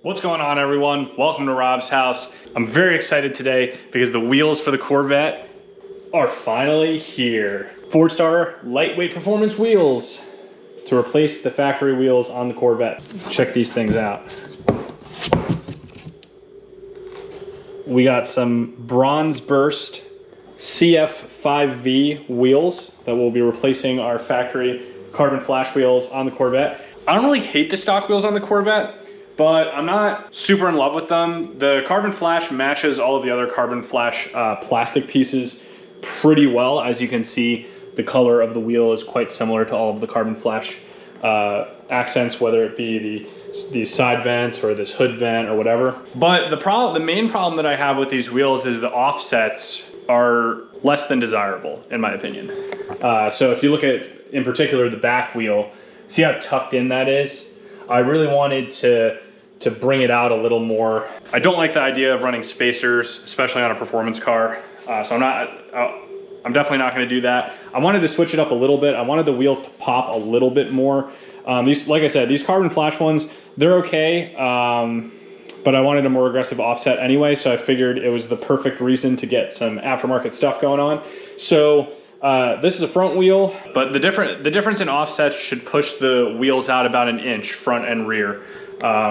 What's going on, everyone? Welcome to Rob's house. I'm very excited today because the wheels for the Corvette are finally here. Forgestar lightweight performance wheels to replace the factory wheels on the Corvette. Check these things out. We got some bronze burst CF5V wheels that will be replacing our factory carbon flash wheels on the Corvette. I don't really hate the stock wheels on the Corvette, but I'm not super in love with them. The carbon flash matches all of the other carbon flash plastic pieces pretty well. As you can see, the color of the wheel is quite similar to all of the carbon flash accents, whether it be the side vents or this hood vent or whatever. But the main problem that I have with these wheels is the offsets are less than desirable, in my opinion. So if you look at, in particular, the back wheel, see how tucked in that is? I really wanted to bring it out a little more. I don't like the idea of running spacers, especially on a performance car. So I'm definitely not gonna do that. I wanted to switch it up a little bit. I wanted the wheels to pop a little bit more. Like I said, these carbon flash ones, they're okay, but I wanted a more aggressive offset anyway, so I figured it was the perfect reason to get some aftermarket stuff going on. So this is a front wheel, but the difference in offsets should push the wheels out about an inch, front and rear.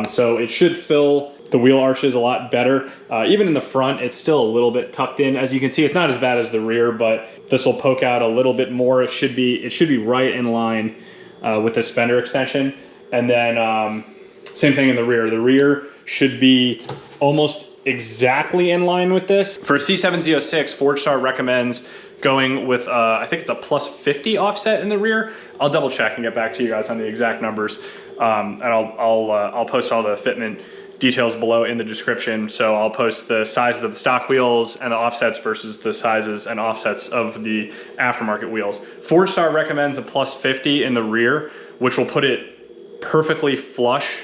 So it should fill the wheel arches a lot better. Even in the front, it's still a little bit tucked in. As you can see, it's not as bad as the rear, but this will poke out a little bit more. It should be right in line with this fender extension. And then same thing in the rear. The rear should be almost exactly in line with this. For a C0706, Forgestar recommends going with, I think it's a plus 50 offset in the rear. I'll double check and get back to you guys on the exact numbers. And I'll post all the fitment details below in the description. So I'll post the sizes of the stock wheels and the offsets versus the sizes and offsets of the aftermarket wheels. Forgestar recommends a plus 50 in the rear, which will put it perfectly flush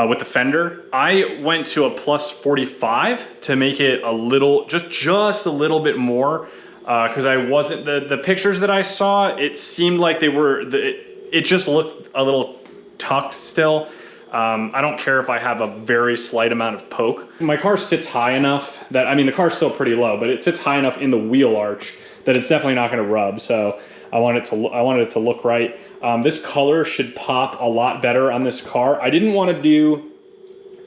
with the fender. I went to a plus 45 to make it a little, just a little bit more, because I wasn't, the pictures that I saw, it seemed like they were, it just looked a little tucked still. I don't care if I have a very slight amount of poke. My car sits high enough that, I mean, the car's still pretty low, but it sits high enough in the wheel arch that it's definitely not gonna rub. So I wanted it to look right. This color should pop a lot better on this car. I didn't want to do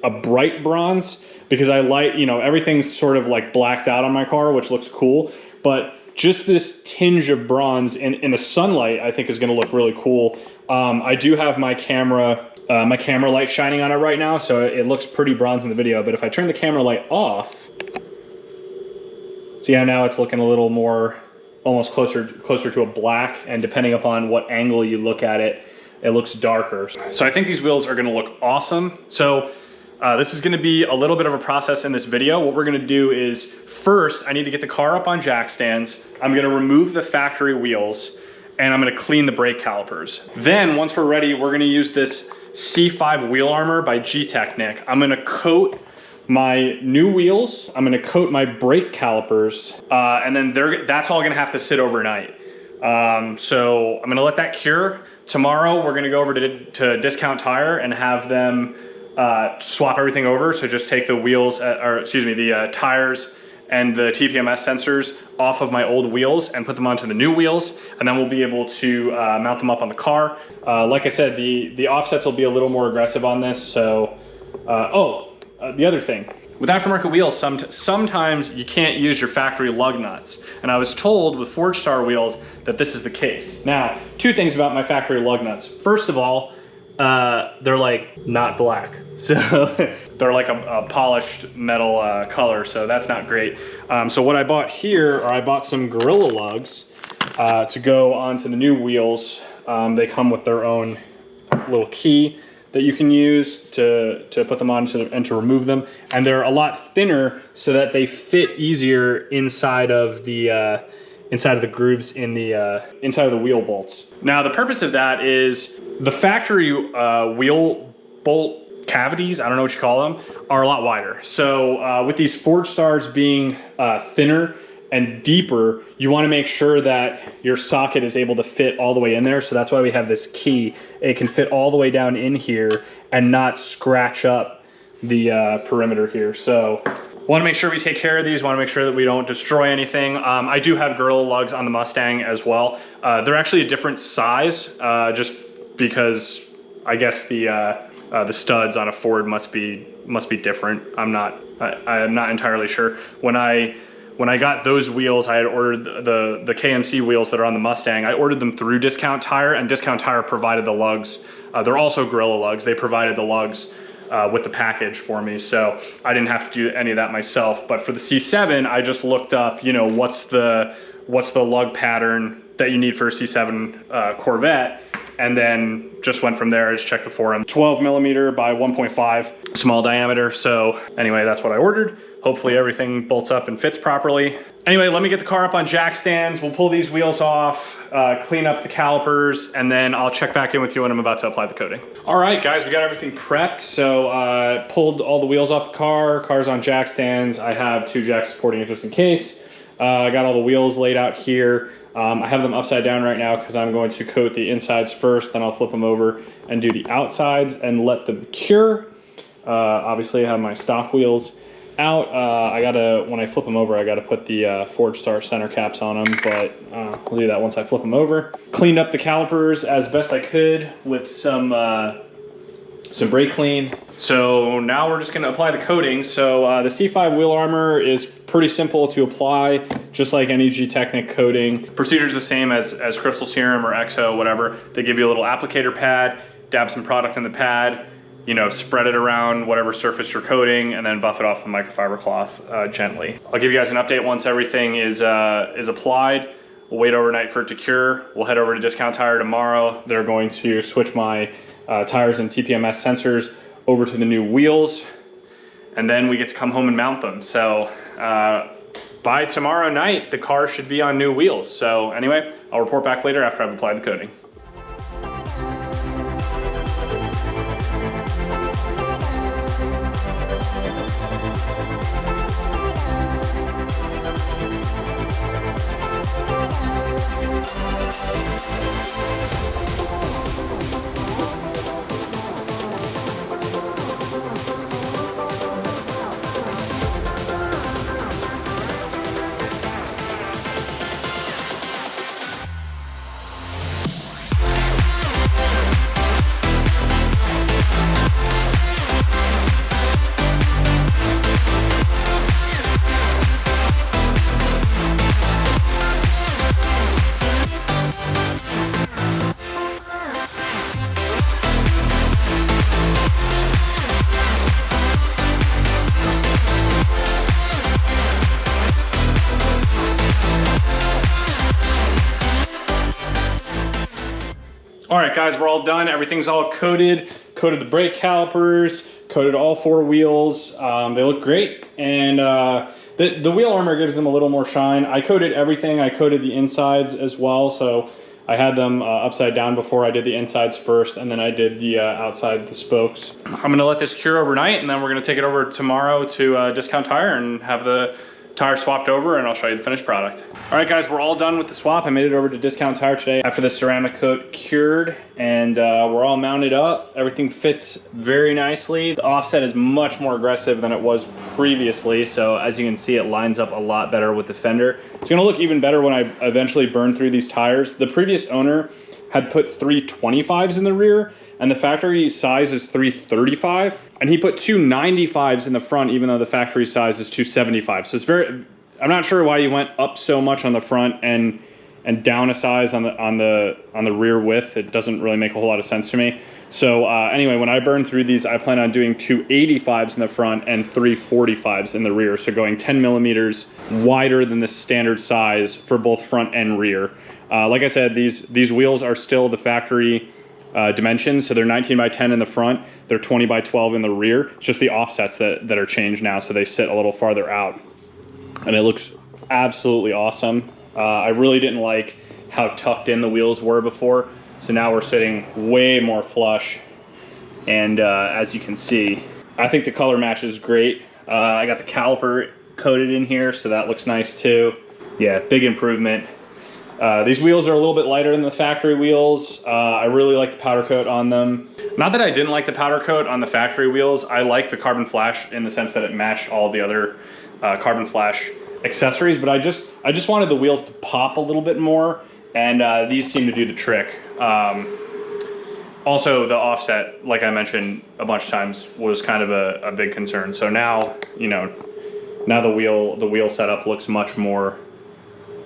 a bright bronze because I like, you know, everything's sort of like blacked out on my car, which looks cool, but just this tinge of bronze in the sunlight, I think is gonna look really cool. I do have my camera light shining on it right now, so it looks pretty bronze in the video, but if I turn the camera light off, see how now it's looking a little more, almost closer to a black, and depending upon what angle you look at it, it looks darker. So I think these wheels are gonna look awesome. So this is gonna be a little bit of a process in this video. What we're gonna do is, first, I need to get the car up on jack stands. I'm gonna remove the factory wheels, and I'm gonna clean the brake calipers. Then, once we're ready, we're gonna use this C5 wheel armor by G-Technic. I'm gonna coat my new wheels, I'm gonna coat my brake calipers, and then that's all gonna have to sit overnight. So I'm gonna let that cure. Tomorrow, we're gonna go over to Discount Tire and have them swap everything over. So just take the wheels, the tires and the TPMS sensors off of my old wheels and put them onto the new wheels, and then we'll be able to mount them up on the car. Like I said, the offsets will be a little more aggressive on this. So, the other thing, with aftermarket wheels, sometimes you can't use your factory lug nuts. And I was told with Forgestar wheels that this is the case. Now, two things about my factory lug nuts. First of all, they're like not black. So they're like a polished metal color, so that's not great. So what I bought here, I bought some Gorilla lugs to go onto the new wheels. They come with their own little key that you can use to put them on and to remove them. And they're a lot thinner so that they fit easier inside of the grooves in the inside of the wheel bolts. Now the purpose of that is the factory wheel bolt cavities, I don't know what you call them, are a lot wider. So with these Forgestars being thinner and deeper, you want to make sure that your socket is able to fit all the way in there. So that's why we have this key. It can fit all the way down in here and not scratch up the perimeter here. So want to make sure we take care of these, want to make sure that we don't destroy anything. I do have Gorilla Lugs on the Mustang as well. They're actually a different size, just because I guess the studs on a Ford must be different. I'm not entirely sure. When I got those wheels, I had ordered the KMC wheels that are on the Mustang. I ordered them through Discount Tire, and Discount Tire provided the lugs. They're also Gorilla Lugs. They provided the lugs with the package for me, so I didn't have to do any of that myself. But for the C7, I just looked up, you know, what's the lug pattern that you need for a C7 Corvette, and then just went from there. I just checked the forum. 12 millimeter by 1.5 small diameter. So anyway, that's what I ordered. Hopefully everything bolts up and fits properly. Anyway, let me get the car up on jack stands. We'll pull these wheels off, clean up the calipers, and then I'll check back in with you when I'm about to apply the coating. All right, guys, we got everything prepped. So pulled all the wheels off the car. Car's on jack stands. I have 2 jacks supporting it just in case. I got all the wheels laid out here. I have them upside down right now because I'm going to coat the insides first, then I'll flip them over and do the outsides and let them cure. Obviously I have my stock wheels out. When I flip them over, I gotta put the Forgestar center caps on them, but I'll do that once I flip them over. Cleaned up the calipers as best I could with some brake clean. So now we're just gonna apply the coating. So the C5 wheel armor is pretty simple to apply, just like any G-Technic coating. Procedure's the same as Crystal Serum or EXO, whatever. They give you a little applicator pad, dab some product in the pad, you know, spread it around whatever surface you're coating, and then buff it off the microfiber cloth gently. I'll give you guys an update once everything is applied. We'll wait overnight for it to cure. We'll head over to Discount Tire tomorrow. They're going to switch my tires and TPMS sensors over to the new wheels, and then we get to come home and mount them. So by tomorrow night, the car should be on new wheels. So anyway, I'll report back later after I've applied the coating. All right, guys, we're all done. Everything's all coated. Coated the brake calipers, coated all 4 wheels. They look great. And the wheel armor gives them a little more shine. I coated everything. I coated the insides as well. So I had them upside down before. I did the insides first, and then I did the outside, the spokes. I'm gonna let this cure overnight, and then we're gonna take it over tomorrow to Discount Tire and have the tire swapped over, and I'll show you the finished product. All right, guys, we're all done with the swap. I made it over to Discount Tire today after the ceramic coat cured, and we're all mounted up. Everything fits very nicely. The offset is much more aggressive than it was previously, so as you can see, it lines up a lot better with the fender. It's gonna look even better when I eventually burn through these tires. The previous owner had put 325s in the rear, and the factory size is 335, and he put 295s in the front, even though the factory size is 275. So it's very, I'm not sure why you went up so much on the front and down a size on the rear width. It doesn't really make a whole lot of sense to me. So anyway, when I burn through these, I plan on doing 285s in the front and 345s in the rear. So going 10 millimeters wider than the standard size for both front and rear. Like I said, these wheels are still the factory dimensions, so they're 19 by 10 in the front, they're 20 by 12 in the rear. It's just the offsets that are changed now, so they sit a little farther out, and it looks absolutely awesome. I really didn't like how tucked in the wheels were before, so now we're sitting way more flush, and as you can see, I think the color match is great. I got the caliper coated in here, so that looks nice too. Yeah, big improvement. These wheels are a little bit lighter than the factory wheels. I really like the powder coat on them. Not that I didn't like the powder coat on the factory wheels. I like the carbon flash in the sense that it matched all the other carbon flash accessories, but I just wanted the wheels to pop a little bit more, and these seem to do the trick. Also, the offset, like I mentioned a bunch of times, was kind of a big concern. So now, you know, now the wheel setup looks much more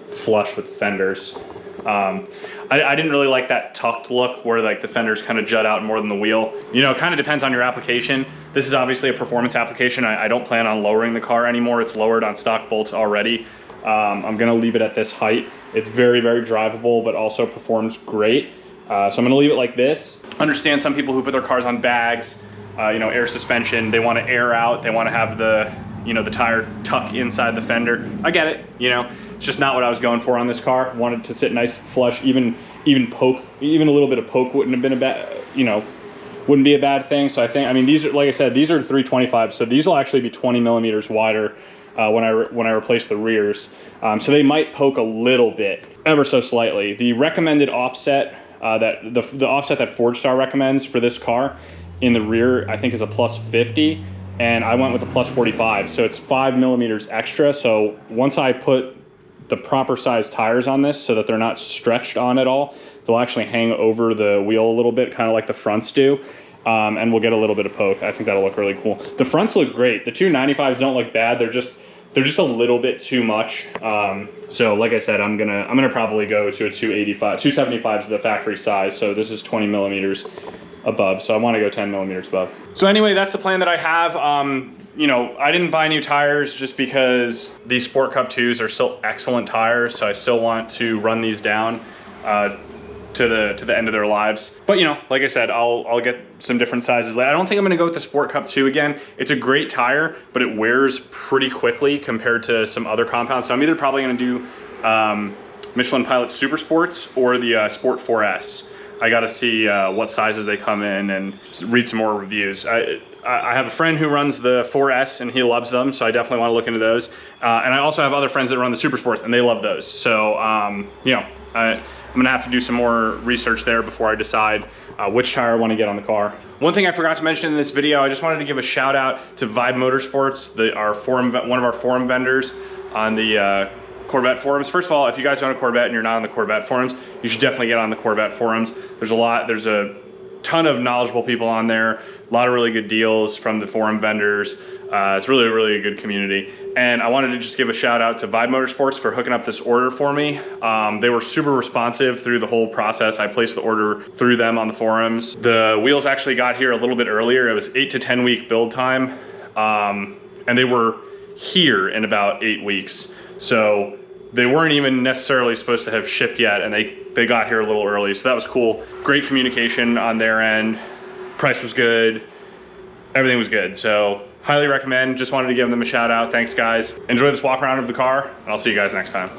flush with the fenders. I didn't really like that tucked look where like the fenders kind of jut out more than the wheel. You know, it kind of depends on your application. This is obviously a performance application. I don't plan on lowering the car anymore. It's lowered on stock bolts already. I'm gonna leave it at this height. It's very, very drivable, but also performs great. So I'm gonna leave it like this. Understand some people who put their cars on bags, you know, air suspension, they wanna air out, they wanna have the, you know, the tire tuck inside the fender. I get it, you know, it's just not what I was going for on this car. Wanted to sit nice flush, even poke, even a little bit of poke wouldn't have been a bad, you know, wouldn't be a bad thing. So I think, I mean, these are, like I said, these are 325, so these will actually be 20 millimeters wider when I replace the rears. So they might poke a little bit, ever so slightly. The recommended offset, that the offset that Forgestar recommends for this car in the rear, I think is a plus 50, and I went with a plus 45, so it's 5 millimeters extra. So once I put the proper size tires on this so that they're not stretched on at all, they'll actually hang over the wheel a little bit, kind of like the fronts do, and we'll get a little bit of poke. I think that'll look really cool. The fronts look great. The 295s don't look bad. They're just a little bit too much. So like I said, I'm gonna probably go to a 285. 275 is the factory size, so this is 20 millimeters above, so I want to go 10 millimeters above. So anyway, that's the plan that I have. You know, I didn't buy new tires just because these Sport Cup 2s are still excellent tires, so I still want to run these down to the end of their lives. But you know, like I said, I'll get some different sizes later. I don't think I'm gonna go with the Sport Cup 2 again. It's a great tire, but it wears pretty quickly compared to some other compounds. So I'm either probably gonna do Michelin Pilot Super Sports or the Sport 4S. I gotta see what sizes they come in and read some more reviews. I have a friend who runs the 4S and he loves them, so I definitely want to look into those. And I also have other friends that run the Super Sports and they love those. So, you know, I'm gonna have to do some more research there before I decide which tire I want to get on the car. One thing I forgot to mention in this video, I just wanted to give a shout out to Vibe Motorsports, one of our forum vendors on the Corvette forums. First of all, if you guys own a Corvette and you're not on the Corvette forums, you should definitely get on the Corvette forums. There's a ton of knowledgeable people on there, a lot of really good deals from the forum vendors. It's really, really a good community. And I wanted to just give a shout out to Vibe Motorsports for hooking up this order for me. They were super responsive through the whole process. I placed the order through them on the forums. The wheels actually got here a little bit earlier. It was 8 to 10 week build time. And they were here in about 8 weeks. So they weren't even necessarily supposed to have shipped yet, and they got here a little early, so that was cool. Great communication on their end. Price was good. Everything was good, so highly recommend. Just wanted to give them a shout out. Thanks, guys. Enjoy this walk around of the car, and I'll see you guys next time.